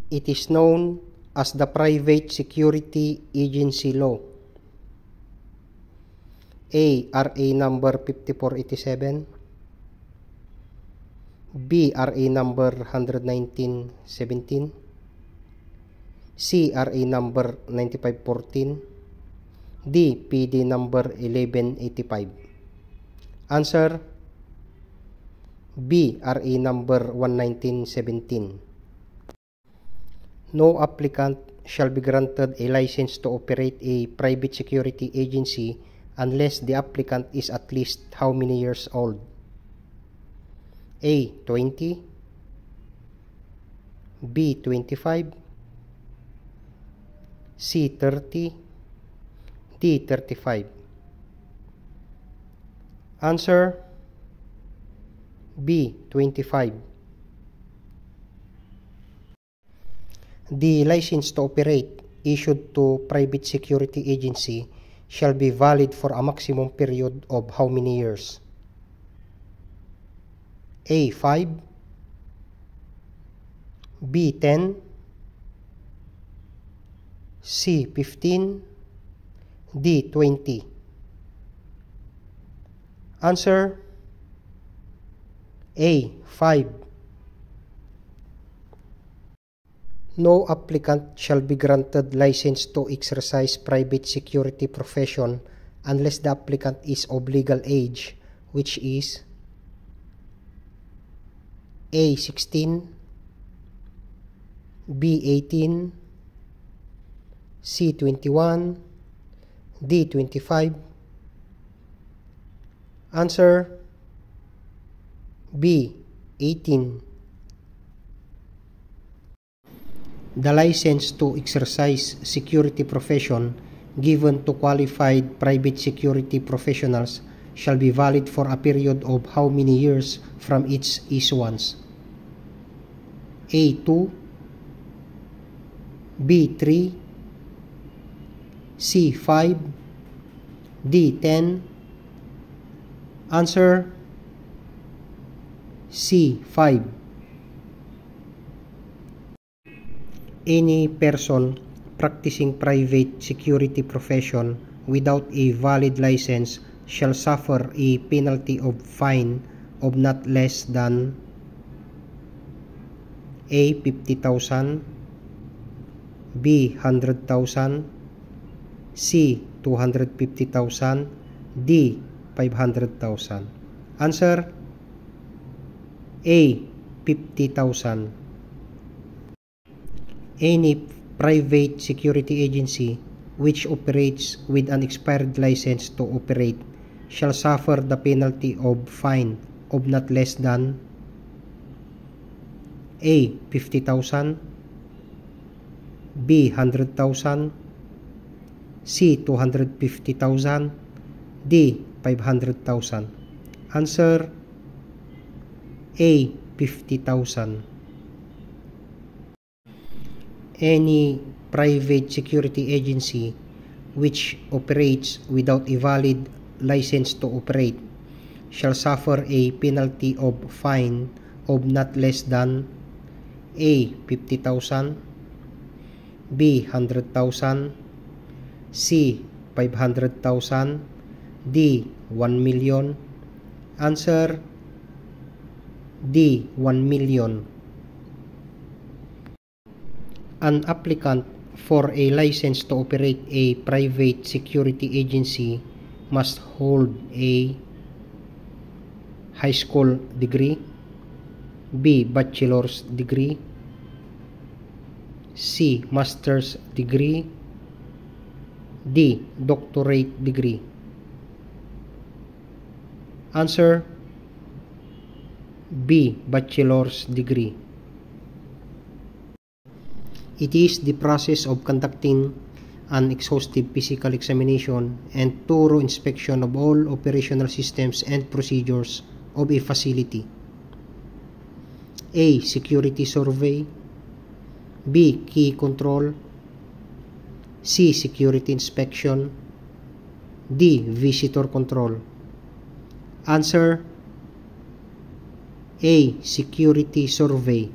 It is known as the Private Security Agency Law. A. RA number 5487. B. RA number 11917. C. RA number 9514. D. PD number 1185. Answer: B. RA number 11917. No applicant shall be granted a license to operate a private security agency unless the applicant is at least how many years old? A. 20. B. 25. C. 30. D. 35. Answer: B. 25. The license to operate issued to private security agency shall be valid for a maximum period of how many years? A. 5. B. 10. C. 15. D. 20. Answer: A. 5. No applicant shall be granted license to exercise private security profession unless the applicant is of legal age, which is A. 16. B. 18. C. 21. D. 25. Answer: B. 18. The license to exercise security profession given to qualified private security professionals shall be valid for a period of how many years from its issuance? A. 2. B. 3. C. 5. D. 10. Answer: C. 5. Any person practicing private security profession without a valid license shall suffer a penalty of fine of not less than A. 50,000. B. 100,000. C. 250,000. D. 500,000. Answer: A. 50,000. Any private security agency which operates with an expired license to operate shall suffer the penalty of fine of not less than A. 50,000. B. 100,000. C. 250,000. D. 500,000. Answer: A. 50,000. Any private security agency which operates without a valid license to operate shall suffer a penalty of fine of not less than A. 50,000. B. 100,000. C. 500,000. D. 1 million. Answer: D. 1 million. An applicant for a license to operate a private security agency must hold A. high school degree. B. bachelor's degree. C. master's degree. D. doctorate degree. Answer: B. bachelor's degree. It is the process of conducting an exhaustive physical examination and thorough inspection of all operational systems and procedures of a facility. A. security survey. B. key control. C. security inspection. D. visitor control. Answer: A. security survey.